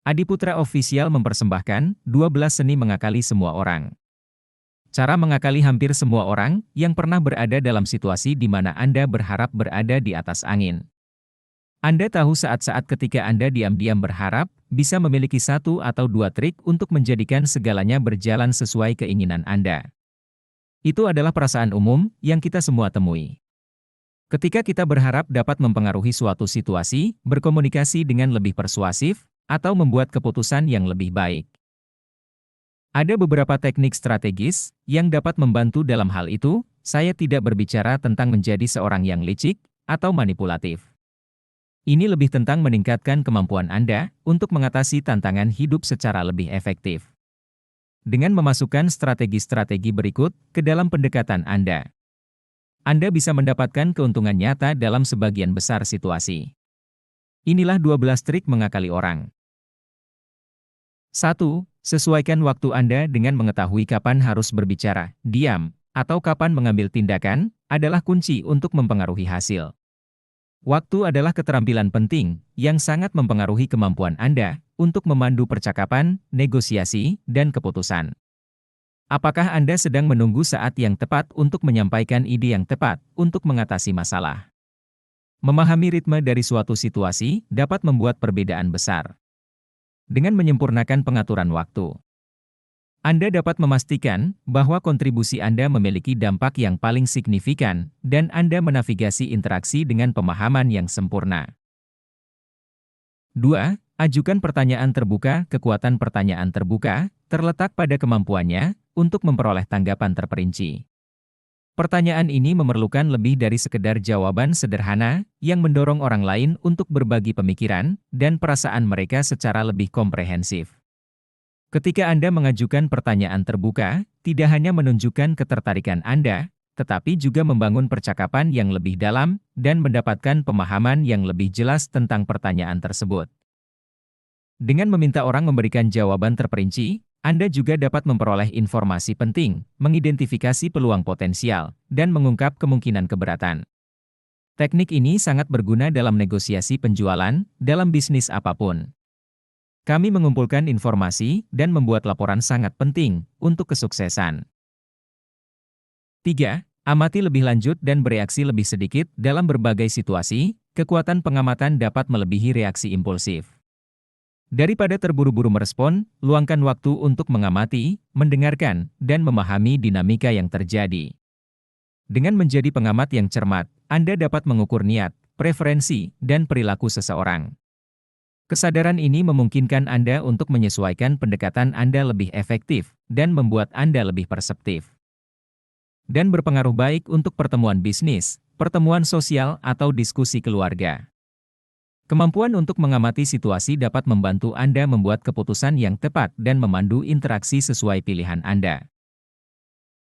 Adiputra Official mempersembahkan 12 seni mengakali semua orang. Cara mengakali hampir semua orang yang pernah berada dalam situasi di mana Anda berharap berada di atas angin. Anda tahu saat-saat ketika Anda diam-diam berharap bisa memiliki satu atau dua trik untuk menjadikan segalanya berjalan sesuai keinginan Anda. Itu adalah perasaan umum yang kita semua temui. Ketika kita berharap dapat mempengaruhi suatu situasi, berkomunikasi dengan lebih persuasif, atau membuat keputusan yang lebih baik. Ada beberapa teknik strategis yang dapat membantu dalam hal itu. Saya tidak berbicara tentang menjadi seorang yang licik atau manipulatif. Ini lebih tentang meningkatkan kemampuan Anda untuk mengatasi tantangan hidup secara lebih efektif. Dengan memasukkan strategi-strategi berikut ke dalam pendekatan Anda bisa mendapatkan keuntungan nyata dalam sebagian besar situasi. Inilah 12 trik mengakali orang. 1. Sesuaikan waktu Anda dengan mengetahui kapan harus berbicara, diam, atau kapan mengambil tindakan, adalah kunci untuk mempengaruhi hasil. Waktu adalah keterampilan penting yang sangat mempengaruhi kemampuan Anda untuk memandu percakapan, negosiasi, dan keputusan. Apakah Anda sedang menunggu saat yang tepat untuk menyampaikan ide yang tepat untuk mengatasi masalah? Memahami ritme dari suatu situasi dapat membuat perbedaan besar. Dengan menyempurnakan pengaturan waktu, Anda dapat memastikan bahwa kontribusi Anda memiliki dampak yang paling signifikan dan Anda menavigasi interaksi dengan pemahaman yang sempurna. 2. Ajukan pertanyaan terbuka. Kekuatan pertanyaan terbuka terletak pada kemampuannya untuk memperoleh tanggapan terperinci. Pertanyaan ini memerlukan lebih dari sekedar jawaban sederhana yang mendorong orang lain untuk berbagi pemikiran dan perasaan mereka secara lebih komprehensif. Ketika Anda mengajukan pertanyaan terbuka, tidak hanya menunjukkan ketertarikan Anda, tetapi juga membangun percakapan yang lebih dalam dan mendapatkan pemahaman yang lebih jelas tentang pertanyaan tersebut. Dengan meminta orang memberikan jawaban terperinci, Anda juga dapat memperoleh informasi penting, mengidentifikasi peluang potensial, dan mengungkap kemungkinan keberatan. Teknik ini sangat berguna dalam negosiasi penjualan, dalam bisnis apapun. Kami mengumpulkan informasi dan membuat laporan sangat penting untuk kesuksesan. 3. Amati lebih lanjut dan bereaksi lebih sedikit dalam berbagai situasi. Kekuatan pengamatan dapat melebihi reaksi impulsif. Daripada terburu-buru merespon, luangkan waktu untuk mengamati, mendengarkan, dan memahami dinamika yang terjadi. Dengan menjadi pengamat yang cermat, Anda dapat mengukur niat, preferensi, dan perilaku seseorang. Kesadaran ini memungkinkan Anda untuk menyesuaikan pendekatan Anda lebih efektif dan membuat Anda lebih perseptif. Dan berpengaruh baik untuk pertemuan bisnis, pertemuan sosial, atau diskusi keluarga. Kemampuan untuk mengamati situasi dapat membantu Anda membuat keputusan yang tepat dan memandu interaksi sesuai pilihan Anda.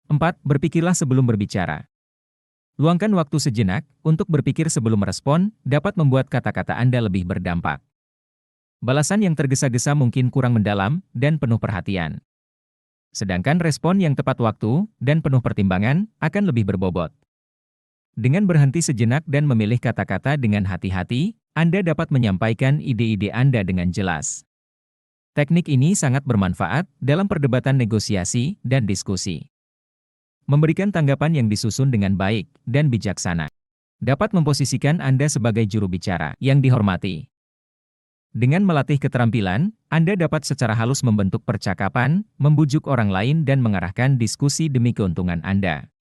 4. Berpikirlah sebelum berbicara. Luangkan waktu sejenak untuk berpikir sebelum merespon dapat membuat kata-kata Anda lebih berdampak. Balasan yang tergesa-gesa mungkin kurang mendalam dan penuh perhatian. Sedangkan respon yang tepat waktu dan penuh pertimbangan akan lebih berbobot. Dengan berhenti sejenak dan memilih kata-kata dengan hati-hati, Anda dapat menyampaikan ide-ide Anda dengan jelas. Teknik ini sangat bermanfaat dalam perdebatan negosiasi dan diskusi. Memberikan tanggapan yang disusun dengan baik dan bijaksana dapat memposisikan Anda sebagai juru bicara yang dihormati. Dengan melatih keterampilan, Anda dapat secara halus membentuk percakapan, membujuk orang lain dan mengarahkan diskusi demi keuntungan Anda.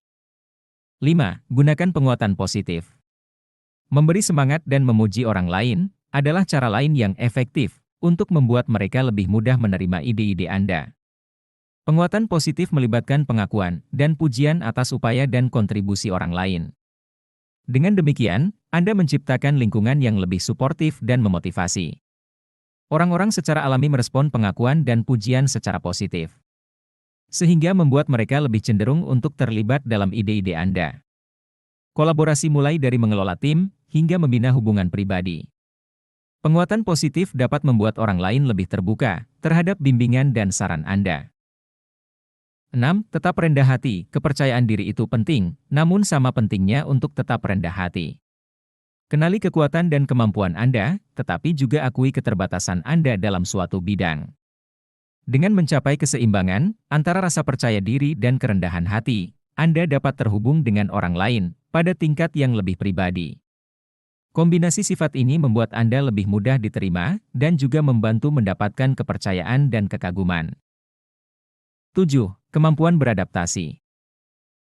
5. Gunakan penguatan positif. Memberi semangat dan memuji orang lain adalah cara lain yang efektif untuk membuat mereka lebih mudah menerima ide-ide Anda. Penguatan positif melibatkan pengakuan dan pujian atas upaya dan kontribusi orang lain. Dengan demikian, Anda menciptakan lingkungan yang lebih suportif dan memotivasi. Orang-orang secara alami merespon pengakuan dan pujian secara positif, sehingga membuat mereka lebih cenderung untuk terlibat dalam ide-ide Anda. Kolaborasi mulai dari mengelola tim hingga membina hubungan pribadi. Penguatan positif dapat membuat orang lain lebih terbuka terhadap bimbingan dan saran Anda. 6. Tetap rendah hati. Kepercayaan diri itu penting, namun sama pentingnya untuk tetap rendah hati. Kenali kekuatan dan kemampuan Anda, tetapi juga akui keterbatasan Anda dalam suatu bidang. Dengan mencapai keseimbangan antara rasa percaya diri dan kerendahan hati, Anda dapat terhubung dengan orang lain pada tingkat yang lebih pribadi. Kombinasi sifat ini membuat Anda lebih mudah diterima dan juga membantu mendapatkan kepercayaan dan kekaguman. 7. Kemampuan beradaptasi.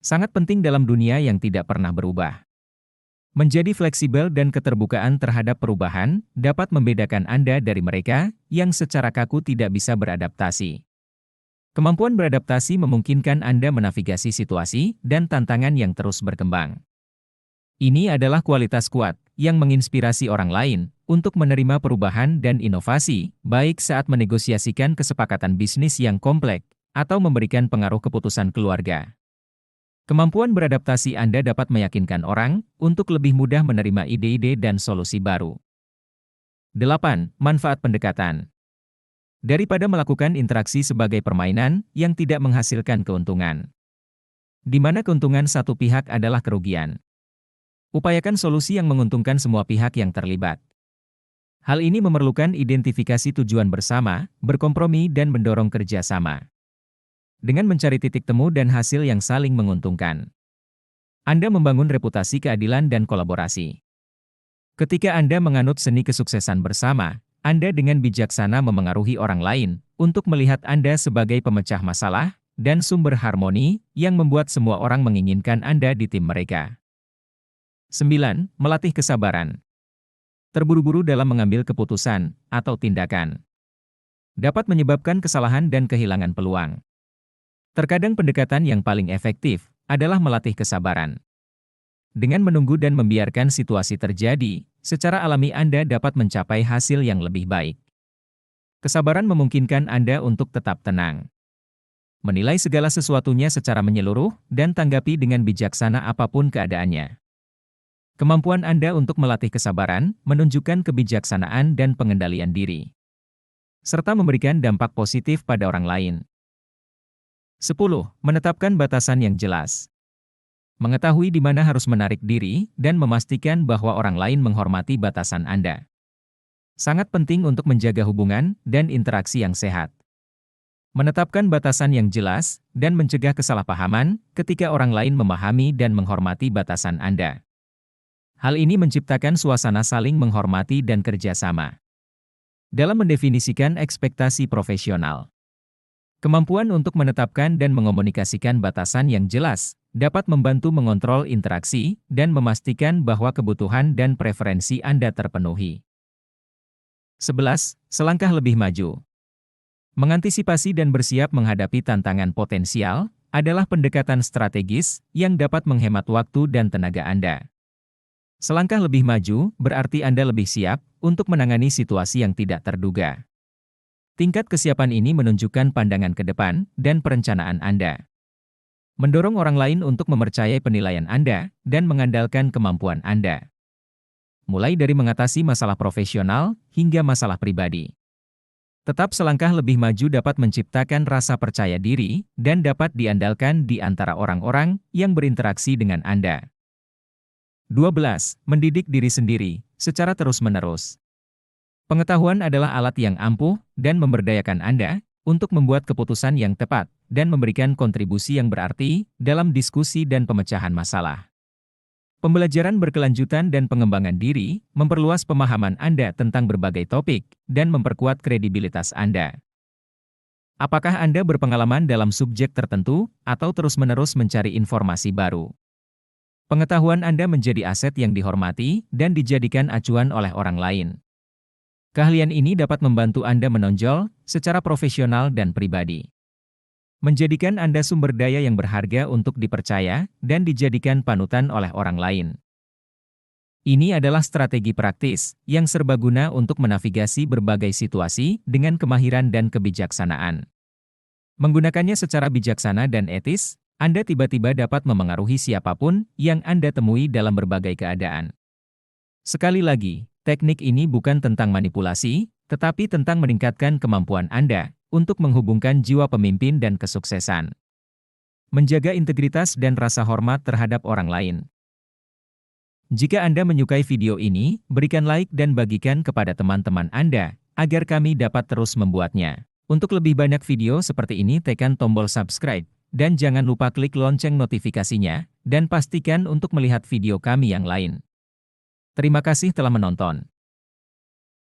Sangat penting dalam dunia yang tidak pernah berubah. Menjadi fleksibel dan keterbukaan terhadap perubahan dapat membedakan Anda dari mereka yang secara kaku tidak bisa beradaptasi. Kemampuan beradaptasi memungkinkan Anda menavigasi situasi dan tantangan yang terus berkembang. Ini adalah kualitas kuat yang menginspirasi orang lain untuk menerima perubahan dan inovasi, baik saat menegosiasikan kesepakatan bisnis yang kompleks atau memberikan pengaruh keputusan keluarga. Kemampuan beradaptasi Anda dapat meyakinkan orang untuk lebih mudah menerima ide-ide dan solusi baru. 8. Manfaat pendekatan. Daripada melakukan interaksi sebagai permainan yang tidak menghasilkan keuntungan, di mana keuntungan satu pihak adalah kerugian. Upayakan solusi yang menguntungkan semua pihak yang terlibat. Hal ini memerlukan identifikasi tujuan bersama, berkompromi dan mendorong kerjasama. Dengan mencari titik temu dan hasil yang saling menguntungkan, Anda membangun reputasi keadilan dan kolaborasi. Ketika Anda menganut seni kesuksesan bersama, Anda dengan bijaksana memengaruhi orang lain untuk melihat Anda sebagai pemecah masalah dan sumber harmoni yang membuat semua orang menginginkan Anda di tim mereka. 9. Melatih kesabaran. Terburu-buru dalam mengambil keputusan atau tindakan dapat menyebabkan kesalahan dan kehilangan peluang. Terkadang pendekatan yang paling efektif adalah melatih kesabaran. Dengan menunggu dan membiarkan situasi terjadi, secara alami Anda dapat mencapai hasil yang lebih baik. Kesabaran memungkinkan Anda untuk tetap tenang, menilai segala sesuatunya secara menyeluruh, dan tanggapi dengan bijaksana apapun keadaannya. Kemampuan Anda untuk melatih kesabaran menunjukkan kebijaksanaan dan pengendalian diri, serta memberikan dampak positif pada orang lain. 10. Menetapkan batasan yang jelas. Mengetahui di mana harus menarik diri dan memastikan bahwa orang lain menghormati batasan Anda sangat penting untuk menjaga hubungan dan interaksi yang sehat. Menetapkan batasan yang jelas dan mencegah kesalahpahaman ketika orang lain memahami dan menghormati batasan Anda. Hal ini menciptakan suasana saling menghormati dan kerjasama. Dalam mendefinisikan ekspektasi profesional, kemampuan untuk menetapkan dan mengomunikasikan batasan yang jelas dapat membantu mengontrol interaksi dan memastikan bahwa kebutuhan dan preferensi Anda terpenuhi. 11. Selangkah lebih maju. Mengantisipasi dan bersiap menghadapi tantangan potensial adalah pendekatan strategis yang dapat menghemat waktu dan tenaga Anda. Selangkah lebih maju berarti Anda lebih siap untuk menangani situasi yang tidak terduga. Tingkat kesiapan ini menunjukkan pandangan ke depan dan perencanaan Anda. Mendorong orang lain untuk mempercayai penilaian Anda dan mengandalkan kemampuan Anda. Mulai dari mengatasi masalah profesional hingga masalah pribadi. Tetap selangkah lebih maju dapat menciptakan rasa percaya diri dan dapat diandalkan di antara orang-orang yang berinteraksi dengan Anda. 12. Mendidik diri sendiri secara terus-menerus. Pengetahuan adalah alat yang ampuh dan memberdayakan Anda untuk membuat keputusan yang tepat dan memberikan kontribusi yang berarti dalam diskusi dan pemecahan masalah. Pembelajaran berkelanjutan dan pengembangan diri memperluas pemahaman Anda tentang berbagai topik dan memperkuat kredibilitas Anda. Apakah Anda berpengalaman dalam subjek tertentu atau terus-menerus mencari informasi baru? Pengetahuan Anda menjadi aset yang dihormati dan dijadikan acuan oleh orang lain. Keahlian ini dapat membantu Anda menonjol secara profesional dan pribadi. Menjadikan Anda sumber daya yang berharga untuk dipercaya dan dijadikan panutan oleh orang lain. Ini adalah strategi praktis yang serbaguna untuk menavigasi berbagai situasi dengan kemahiran dan kebijaksanaan. Menggunakannya secara bijaksana dan etis, Anda tiba-tiba dapat memengaruhi siapapun yang Anda temui dalam berbagai keadaan. Sekali lagi, teknik ini bukan tentang manipulasi, tetapi tentang meningkatkan kemampuan Anda untuk menghubungkan jiwa pemimpin dan kesuksesan. Menjaga integritas dan rasa hormat terhadap orang lain. Jika Anda menyukai video ini, berikan like dan bagikan kepada teman-teman Anda, agar kami dapat terus membuatnya. Untuk lebih banyak video seperti ini tekan tombol subscribe, dan jangan lupa klik lonceng notifikasinya, dan pastikan untuk melihat video kami yang lain. Terima kasih telah menonton.